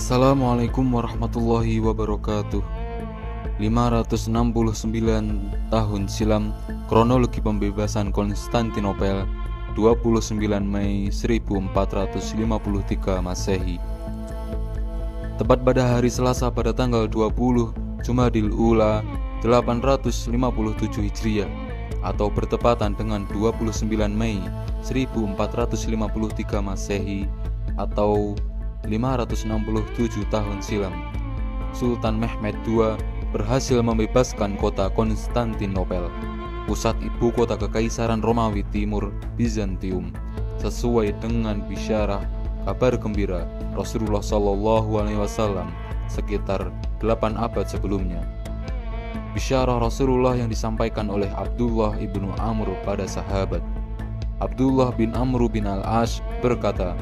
Assalamualaikum warahmatullahi wabarakatuh. 569 tahun silam, kronologi pembebasan Konstantinopel, 29 Mei 1453 Masehi. Tepat pada hari Selasa pada tanggal 20 Jumadil Ula 857 Hijriah atau bertepatan dengan 29 Mei 1453 Masehi atau 567 tahun silam, Sultan Mehmed II berhasil membebaskan kota Konstantinopel, pusat ibu kota Kekaisaran Romawi Timur Bizantium, sesuai dengan bisyarah kabar gembira Rasulullah SAW sekitar 8 abad sebelumnya. Bisyarah Rasulullah yang disampaikan oleh Abdullah ibnu Amr pada sahabat. Abdullah bin Amr bin al-As berkata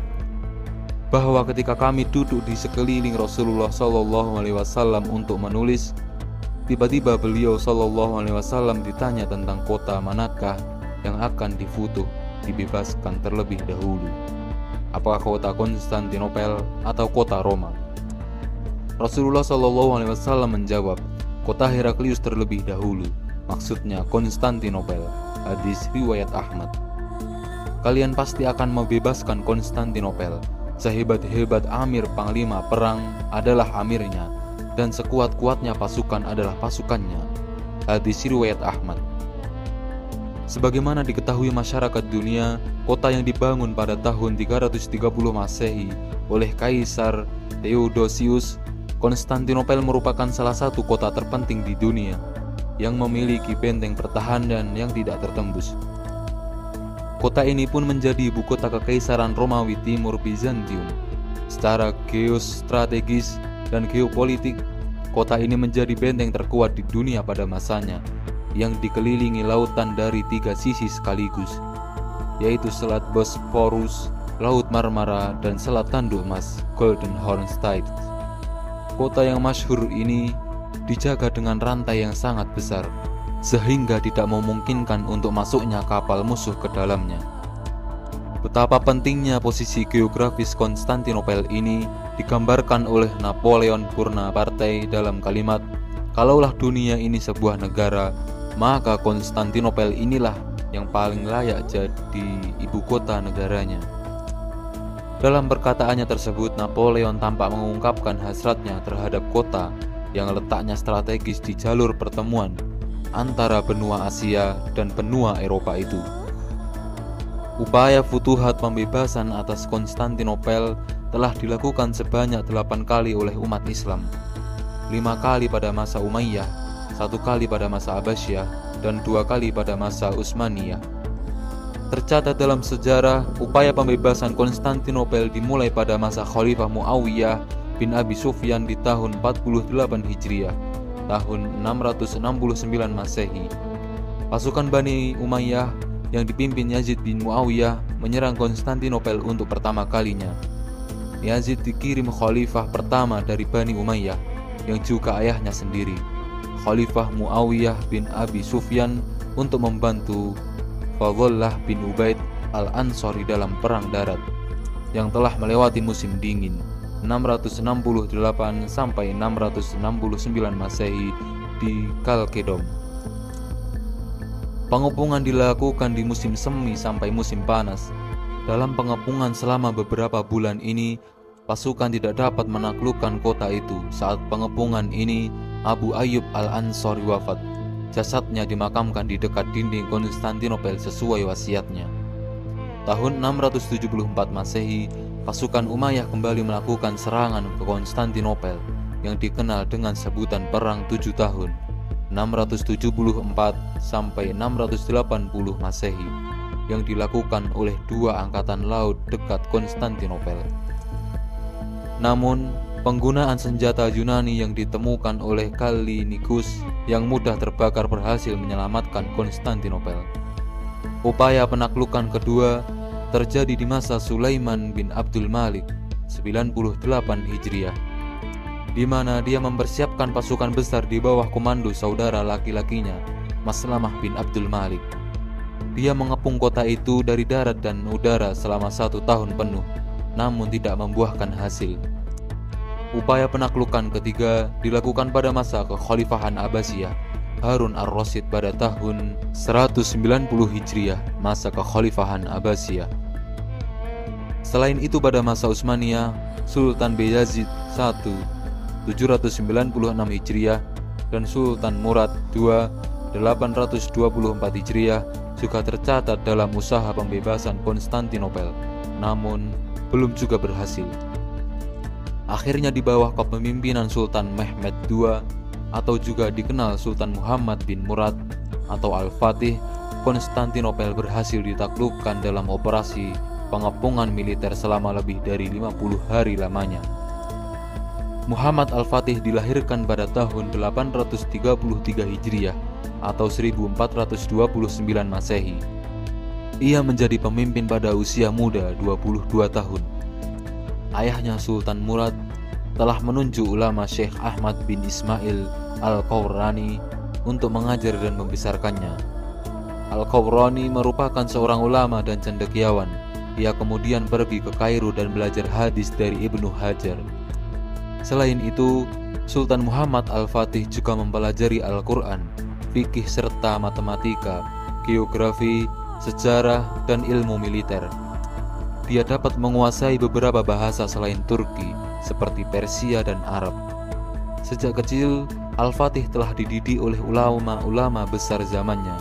bahwa ketika kami duduk di sekeliling Rasulullah SAW untuk menulis, tiba-tiba beliau SAW ditanya tentang kota manakah yang akan difutuh, dibebaskan terlebih dahulu. Apakah kota Konstantinopel atau kota Roma? Rasulullah SAW menjawab, kota Heraklius terlebih dahulu, maksudnya Konstantinopel. Hadis riwayat Ahmad. Kalian pasti akan membebaskan Konstantinopel. Sehebat-hebat amir panglima perang adalah amirnya, dan sekuat-kuatnya pasukan adalah pasukannya. Hadis riwayat Ahmad. Sebagaimana diketahui masyarakat dunia, kota yang dibangun pada tahun 330 Masehi oleh Kaisar Theodosius, Konstantinopel merupakan salah satu kota terpenting di dunia yang memiliki benteng pertahanan yang tidak tertembus. Kota ini pun menjadi ibu kota Kekaisaran Romawi Timur Bizantium. Secara geostrategis dan geopolitik, kota ini menjadi benteng terkuat di dunia pada masanya, yang dikelilingi lautan dari 3 sisi sekaligus, yaitu Selat Bosporus, Laut Marmara, dan Selat Tanduk Emas Golden Horn Strait. Kota yang masyhur ini dijaga dengan rantai yang sangat besar, sehingga tidak memungkinkan untuk masuknya kapal musuh ke dalamnya. Betapa pentingnya posisi geografis Konstantinopel ini digambarkan oleh Napoleon Bonaparte dalam kalimat, "Kalaulah dunia ini sebuah negara, maka Konstantinopel inilah yang paling layak jadi ibu kota negaranya." Dalam perkataannya tersebut, Napoleon tampak mengungkapkan hasratnya terhadap kota yang letaknya strategis di jalur pertemuan antara benua Asia dan benua Eropa itu. Upaya futuhat pembebasan atas Konstantinopel telah dilakukan sebanyak 8 kali oleh umat Islam, 5 kali pada masa Umayyah, 1 kali pada masa Abbasiyah, dan 2 kali pada masa Utsmaniyah. Tercatat dalam sejarah, upaya pembebasan Konstantinopel dimulai pada masa Khalifah Muawiyah bin Abi Sufyan di tahun 48 Hijriah, tahun 669 Masehi. Pasukan Bani Umayyah yang dipimpin Yazid bin Muawiyah menyerang Konstantinopel untuk pertama kalinya. Yazid dikirim khalifah pertama dari Bani Umayyah, yang juga ayahnya sendiri, Khalifah Muawiyah bin Abi Sufyan, untuk membantu Fadlullah bin Ubaid al-Ansari dalam perang darat yang telah melewati musim dingin 668 sampai 669 Masehi di Kalkedom. Pengepungan dilakukan di musim semi sampai musim panas. Dalam pengepungan selama beberapa bulan ini, pasukan tidak dapat menaklukkan kota itu. Saat pengepungan ini, Abu Ayyub al-Ansari wafat. Jasadnya dimakamkan di dekat dinding Konstantinopel sesuai wasiatnya. Tahun 674 Masehi, pasukan Umayyah kembali melakukan serangan ke Konstantinopel yang dikenal dengan sebutan Perang 7 Tahun, 674 sampai 680 Masehi, yang dilakukan oleh 2 angkatan laut dekat Konstantinopel. Namun, penggunaan senjata Yunani yang ditemukan oleh Kalinikus yang mudah terbakar berhasil menyelamatkan Konstantinopel. Upaya penaklukan kedua terjadi di masa Sulaiman bin Abdul Malik 98 Hijriah, di mana dia mempersiapkan pasukan besar di bawah komando saudara laki-lakinya, Maslamah bin Abdul Malik. Dia mengepung kota itu dari darat dan udara selama 1 tahun penuh, namun tidak membuahkan hasil. Upaya penaklukan ketiga dilakukan pada masa kekhalifahan Abbasiyah Harun ar-Rasyid pada tahun 190 Hijriah, masa kekhalifahan Abbasiyah. Selain itu pada masa Utsmaniyah, Sultan Bayazid I 796 Hijriah dan Sultan Murad II 824 Hijriah juga tercatat dalam usaha pembebasan Konstantinopel, namun belum juga berhasil. Akhirnya di bawah kepemimpinan Sultan Mehmed II atau juga dikenal Sultan Muhammad bin Murad atau Al-Fatih, Konstantinopel berhasil ditaklukkan dalam operasi pengepungan militer selama lebih dari 50 hari lamanya. Muhammad Al-Fatih dilahirkan pada tahun 833 Hijriah atau 1429 Masehi. Ia menjadi pemimpin pada usia muda 22 tahun. Ayahnya Sultan Murad telah menunjuk ulama Syekh Ahmad bin Ismail Al-Qawrani untuk mengajar dan membesarkannya. Al-Qawrani merupakan seorang ulama dan cendekiawan. Ia kemudian pergi ke Kairo dan belajar hadis dari Ibnu Hajar. Selain itu, Sultan Muhammad Al-Fatih juga mempelajari Al-Quran, fikih serta matematika, geografi, sejarah, dan ilmu militer. Dia dapat menguasai beberapa bahasa selain Turki, seperti Persia dan Arab. Sejak kecil, Al-Fatih telah dididik oleh ulama-ulama besar zamannya,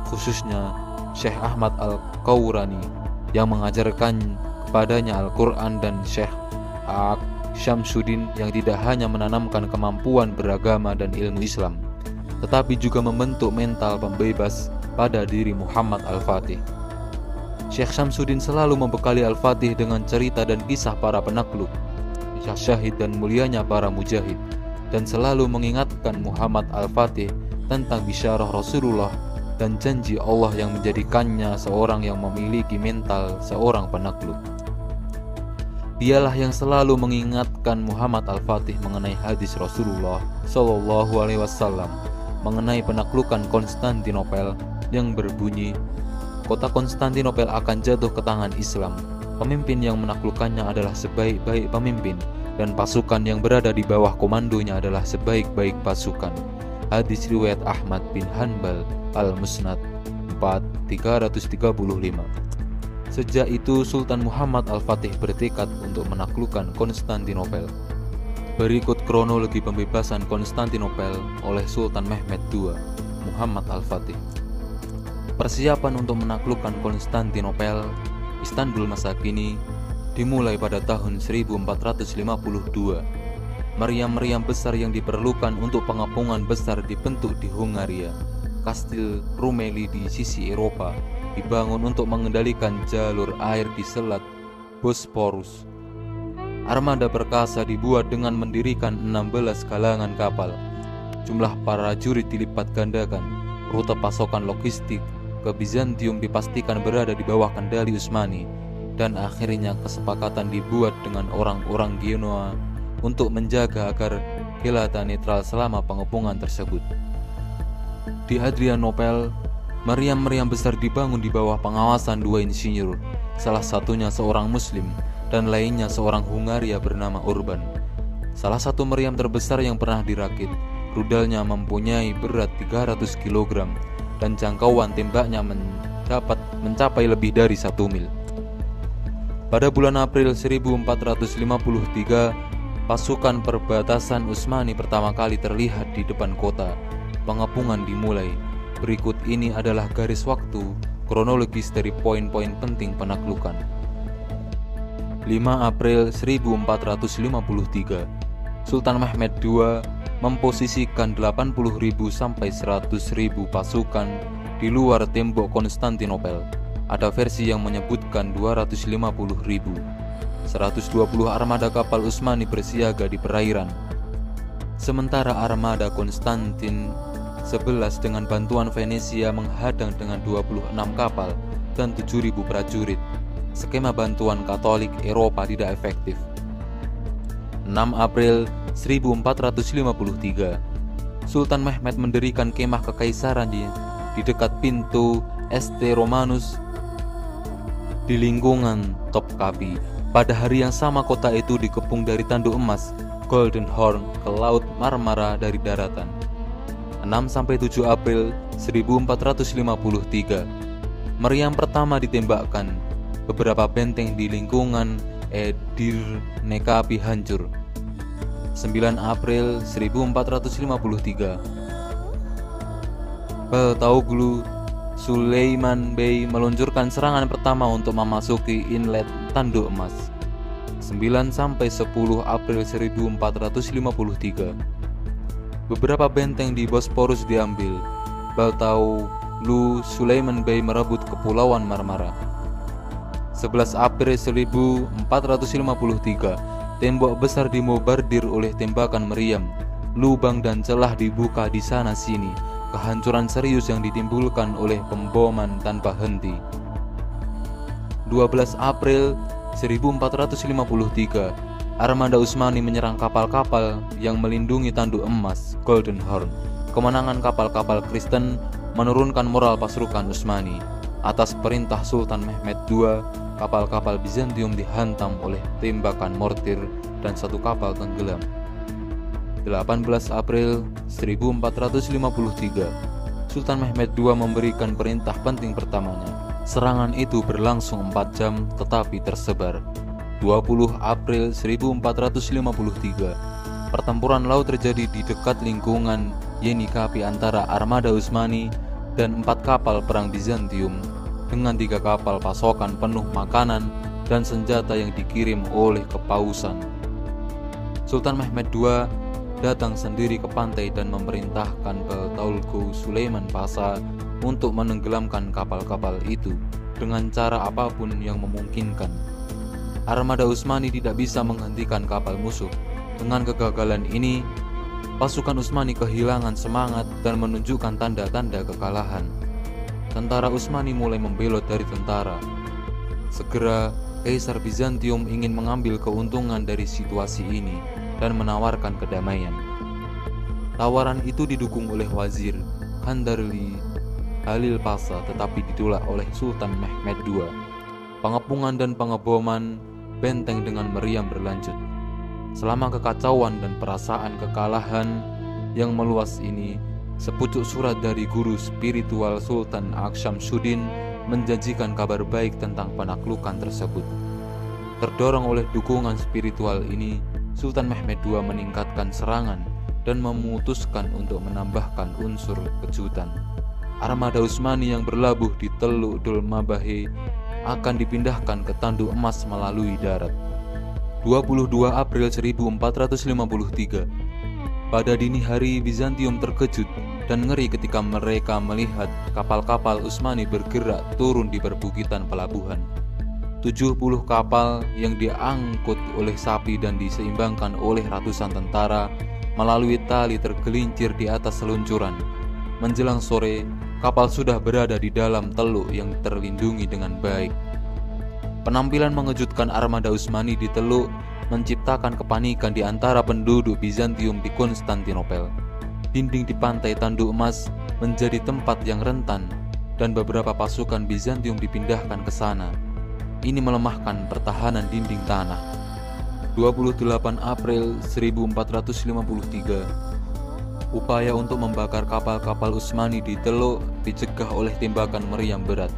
khususnya Syekh Ahmad Al-Qawrani yang mengajarkan kepadanya Al-Quran dan Syekh Syamsuddin yang tidak hanya menanamkan kemampuan beragama dan ilmu Islam, tetapi juga membentuk mental pembebas pada diri Muhammad Al-Fatih. Syekh Syamsuddin selalu membekali Al-Fatih dengan cerita dan kisah para penakluk, kisah syahid dan mulianya para mujahid, dan selalu mengingatkan Muhammad Al-Fatih tentang bisyarah Rasulullah dan janji Allah yang menjadikannya seorang yang memiliki mental seorang penakluk. Dialah yang selalu mengingatkan Muhammad Al-Fatih mengenai hadis Rasulullah Shallallahu Alaihi Wasallam mengenai penaklukan Konstantinopel yang berbunyi, kota Konstantinopel akan jatuh ke tangan Islam. Pemimpin yang menaklukkannya adalah sebaik-baik pemimpin, dan pasukan yang berada di bawah komandonya adalah sebaik-baik pasukan. Hadis riwayat Ahmad bin Hanbal Al-Musnad 4/335. Sejak itu Sultan Muhammad Al-Fatih bertekad untuk menaklukkan Konstantinopel. Berikut kronologi pembebasan Konstantinopel oleh Sultan Mehmed II, Muhammad Al-Fatih. Persiapan untuk menaklukkan Konstantinopel, Istanbul masa kini, dimulai pada tahun 1452. Meriam-meriam besar yang diperlukan untuk pengepungan besar dibentuk di Hungaria. Kastil Rumeli di sisi Eropa dibangun untuk mengendalikan jalur air di Selat Bosporus. Armada perkasa dibuat dengan mendirikan 16 galangan kapal. Jumlah prajurit dilipat gandakan. Rute pasokan logistik ke Bizantium dipastikan berada di bawah kendali Utsmani, dan akhirnya kesepakatan dibuat dengan orang-orang Genoa untuk menjaga agar kelihatan netral selama pengepungan tersebut. Di Adrianopel, meriam-meriam besar dibangun di bawah pengawasan dua insinyur, salah satunya seorang Muslim dan lainnya seorang Hungaria bernama Urban. Salah satu meriam terbesar yang pernah dirakit, rudalnya mempunyai berat 300 kg dan jangkauan tembaknya mencapai lebih dari 1 mil. Pada bulan April 1453, pasukan perbatasan Utsmani pertama kali terlihat di depan kota. Pengepungan dimulai. Berikut ini adalah garis waktu kronologis dari poin-poin penting penaklukan. 5 April 1453, Sultan Mehmed II memposisikan 80.000 sampai 100.000 pasukan di luar tembok Konstantinopel. Ada versi yang menyebutkan 250.000. 120 armada kapal Utsmani bersiaga di perairan. Sementara armada Konstantin 11 dengan bantuan Venesia menghadang dengan 26 kapal dan 7.000 prajurit. Skema bantuan Katolik Eropa tidak efektif. 6 April 1453, Sultan Mehmed mendirikan kemah kekaisaran di dekat pintu St. Romanus di lingkungan Topkapi. Pada hari yang sama kota itu dikepung dari tanduk emas Golden Horn ke Laut Marmara dari daratan. 6-7 April 1453, meriam pertama ditembakkan. Beberapa benteng di lingkungan Edirne-Capi hancur. 9 April 1453, Baltaoglu Sulaiman Bey meluncurkan serangan pertama untuk memasuki inlet Tanduk Emas. 9-10 April 1453, beberapa benteng di Bosporus diambil. Baltaoglu Sulaiman Bey merebut Kepulauan Marmara. 11 April 1453, tembok besar dimombardir oleh tembakan meriam. Lubang dan celah dibuka di sana-sini. Kehancuran serius yang ditimbulkan oleh pemboman tanpa henti. 12 April 1453, armada Utsmani menyerang kapal-kapal yang melindungi tanduk emas Golden Horn. Kemenangan kapal-kapal Kristen menurunkan moral pasukan Utsmani. Atas perintah Sultan Mehmed II, kapal-kapal Bizantium dihantam oleh tembakan mortir dan satu kapal tenggelam. 18 April 1453, Sultan Mehmed II memberikan perintah penting pertamanya. Serangan itu berlangsung 4 jam tetapi tersebar. 20 April 1453, pertempuran laut terjadi di dekat lingkungan Yeni-Capi antara armada Utsmani dan 4 kapal perang Bizantium dengan 3 kapal pasokan penuh makanan dan senjata yang dikirim oleh kepausan. Sultan Mehmed II datang sendiri ke pantai dan memerintahkan Baltaoglu Sulaiman Pasha untuk menenggelamkan kapal-kapal itu dengan cara apapun yang memungkinkan. Armada Utsmani tidak bisa menghentikan kapal musuh. Dengan kegagalan ini, pasukan Utsmani kehilangan semangat dan menunjukkan tanda-tanda kekalahan. Tentara Utsmani mulai membelot dari tentara. Segera, Kaisar Bizantium ingin mengambil keuntungan dari situasi ini dan menawarkan kedamaian. Tawaran itu didukung oleh Wazir Kandarli Halil Pasha tetapi ditolak oleh Sultan Mehmed II. Pengepungan dan pengeboman benteng dengan meriam berlanjut. Selama kekacauan dan perasaan kekalahan yang meluas ini, sepucuk surat dari guru spiritual Sultan Aksyamsuddin menjanjikan kabar baik tentang penaklukan tersebut. Terdorong oleh dukungan spiritual ini, Sultan Mehmed II meningkatkan serangan dan memutuskan untuk menambahkan unsur kejutan. Armada Utsmani yang berlabuh di Teluk Dolmabahe akan dipindahkan ke Tanduk Emas melalui darat. 22 April 1453, pada dini hari Bizantium terkejut dan ngeri ketika mereka melihat kapal-kapal Utsmani bergerak turun di perbukitan pelabuhan. 70 kapal yang diangkut oleh sapi dan diseimbangkan oleh ratusan tentara melalui tali tergelincir di atas seluncuran. Menjelang sore, kapal sudah berada di dalam teluk yang terlindungi dengan baik. Penampilan mengejutkan armada Utsmani di teluk menciptakan kepanikan di antara penduduk Bizantium di Konstantinopel. Dinding di pantai Tanduk Emas menjadi tempat yang rentan dan beberapa pasukan Bizantium dipindahkan ke sana. Ini melemahkan pertahanan dinding tanah. 28 April 1453, upaya untuk membakar kapal-kapal Utsmani di teluk dicegah oleh tembakan meriam berat.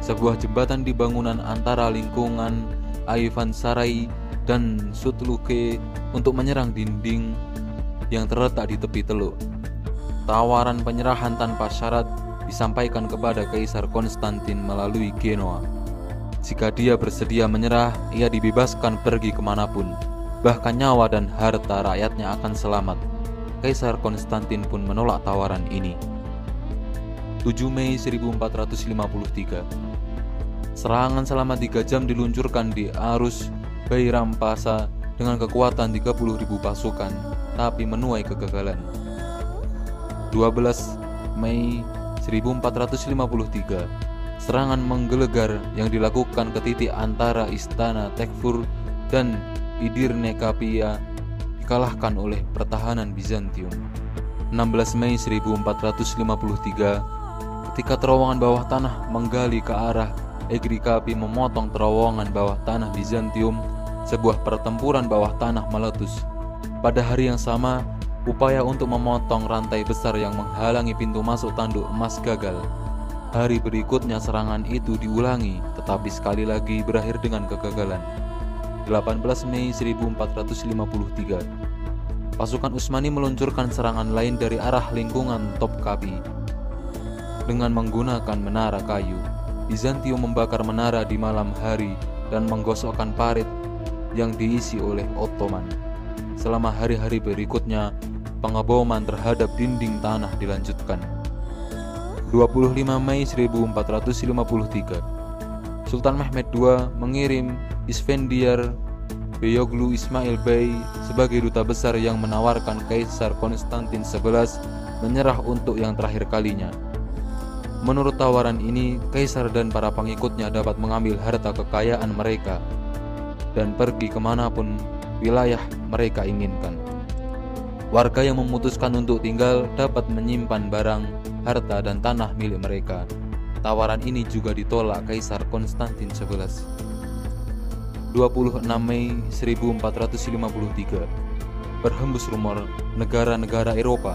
Sebuah jembatan di bangunan antara lingkungan Ayvansaray dan Sutluke untuk menyerang dinding yang terletak di tepi teluk. Tawaran penyerahan tanpa syarat disampaikan kepada Kaisar Konstantin melalui Genoa. Jika dia bersedia menyerah, ia dibebaskan pergi kemanapun, bahkan nyawa dan harta rakyatnya akan selamat. Kaisar Konstantin pun menolak tawaran ini. 7 Mei 1453, serangan selama 3 jam diluncurkan di Arus Bayram Pasha dengan kekuatan 30.000 pasukan, tapi menuai kegagalan. 12 Mei 1453, serangan menggelegar yang dilakukan ke titik antara Istana Tekfur dan Edirne-Capi dikalahkan oleh pertahanan Bizantium. 16 Mei 1453, ketika terowongan bawah tanah menggali ke arah Egrikapi memotong terowongan bawah tanah Bizantium, sebuah pertempuran bawah tanah meletus. Pada hari yang sama, upaya untuk memotong rantai besar yang menghalangi pintu masuk tanduk emas gagal. Hari berikutnya serangan itu diulangi, tetapi sekali lagi berakhir dengan kegagalan. 18 Mei 1453, pasukan Utsmani meluncurkan serangan lain dari arah lingkungan Topkapi. Dengan menggunakan menara kayu, Bizantium membakar menara di malam hari dan menggosokkan parit yang diisi oleh Ottoman. Selama hari-hari berikutnya, pengeboman terhadap dinding tanah dilanjutkan. 25 Mei 1453, Sultan Mehmed II mengirim Isfendiyar Beyoğlu Ismail Bey sebagai duta besar yang menawarkan Kaisar Konstantin XI menyerah untuk yang terakhir kalinya. Menurut tawaran ini, Kaisar dan para pengikutnya dapat mengambil harta kekayaan mereka dan pergi kemanapun wilayah mereka inginkan. Warga yang memutuskan untuk tinggal dapat menyimpan barang, harta, dan tanah milik mereka. Tawaran ini juga ditolak Kaisar Konstantin XI. 26 Mei 1453, berhembus rumor negara-negara Eropa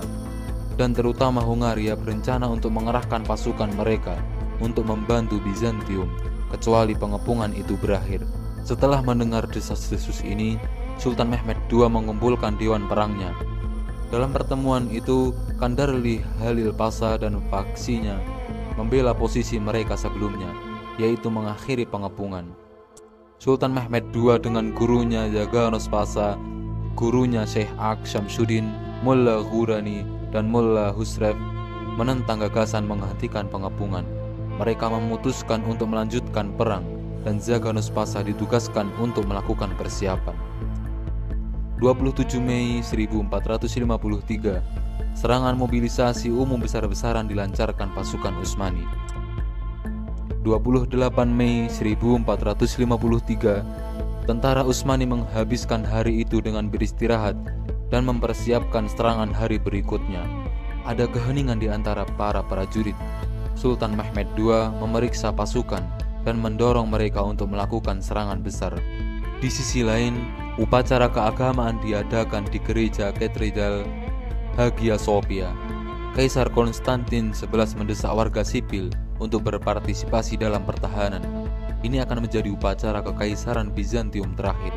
dan terutama Hungaria berencana untuk mengerahkan pasukan mereka untuk membantu Bizantium kecuali pengepungan itu berakhir. Setelah mendengar desas-desus ini, Sultan Mehmed II mengumpulkan dewan perangnya. Dalam pertemuan itu, Kandarli Halil Pasha dan faksinya membela posisi mereka sebelumnya, yaitu mengakhiri pengepungan. Sultan Mehmed II dengan gurunya Zaganos Pasha, gurunya Syekh Ak Syamsuddin, Mullah Ghurani, dan Mullah Husrev menentang gagasan menghentikan pengepungan. Mereka memutuskan untuk melanjutkan perang, dan Zaganos Pasha ditugaskan untuk melakukan persiapan. 27 Mei 1453, serangan mobilisasi umum besar-besaran dilancarkan pasukan Utsmani. 28 Mei 1453, tentara Utsmani menghabiskan hari itu dengan beristirahat dan mempersiapkan serangan hari berikutnya. Ada keheningan di antara para prajurit. Sultan Mehmed II memeriksa pasukan dan mendorong mereka untuk melakukan serangan besar. Di sisi lain, upacara keagamaan diadakan di gereja Katedral Hagia Sophia. Kaisar Konstantin XI mendesak warga sipil untuk berpartisipasi dalam pertahanan. Ini akan menjadi upacara kekaisaran Bizantium terakhir.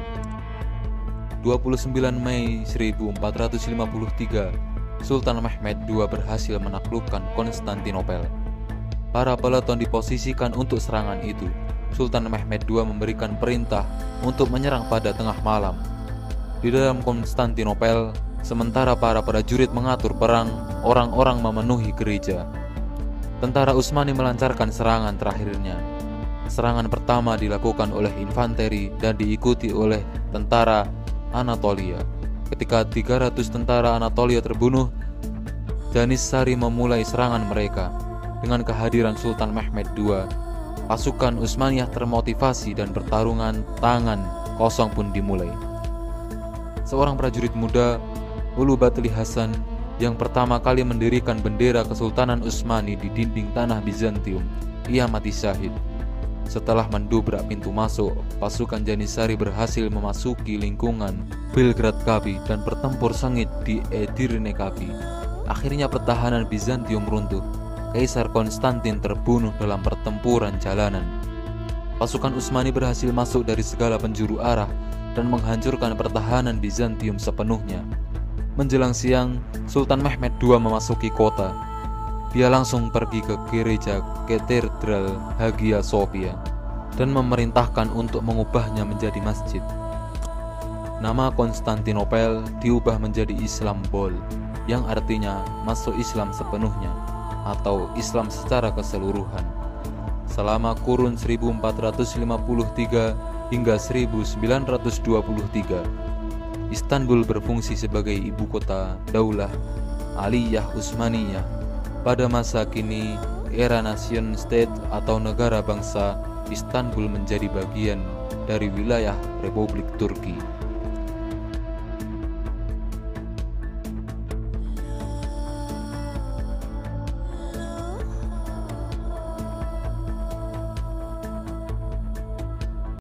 29 Mei 1453, Sultan Mehmed II berhasil menaklukkan Konstantinopel. Para peleton diposisikan untuk serangan itu. Sultan Mehmed II memberikan perintah untuk menyerang pada tengah malam. Di dalam Konstantinopel, sementara para prajurit mengatur perang, orang-orang memenuhi gereja. Tentara Utsmani melancarkan serangan terakhirnya. Serangan pertama dilakukan oleh infanteri dan diikuti oleh tentara Anatolia. Ketika 300 tentara Anatolia terbunuh, Janissary memulai serangan mereka. Dengan kehadiran Sultan Mehmed II, pasukan Utsmaniyah termotivasi dan pertarungan tangan kosong pun dimulai. Seorang prajurit muda, Ulubatli Hasan, yang pertama kali mendirikan bendera Kesultanan Utsmani di dinding tanah Bizantium, ia mati syahid. Setelah mendobrak pintu masuk, pasukan Janissary berhasil memasuki lingkungan Belgrad Kapi dan bertempur sengit di Edirne Kapi. Akhirnya pertahanan Bizantium runtuh. Kaisar Konstantin terbunuh dalam pertempuran jalanan. Pasukan Utsmani berhasil masuk dari segala penjuru arah dan menghancurkan pertahanan Bizantium sepenuhnya. Menjelang siang, Sultan Mehmed II memasuki kota. Dia langsung pergi ke gereja Katedral Hagia Sophia dan memerintahkan untuk mengubahnya menjadi masjid. Nama Konstantinopel diubah menjadi Islambol, yang artinya masuk Islam sepenuhnya atau Islam secara keseluruhan. Selama kurun 1453 hingga 1923, Istanbul berfungsi sebagai ibu kota Daulah Aliyah Utsmaniyah. Pada masa kini, era nation state atau negara bangsa, Istanbul menjadi bagian dari wilayah Republik Turki.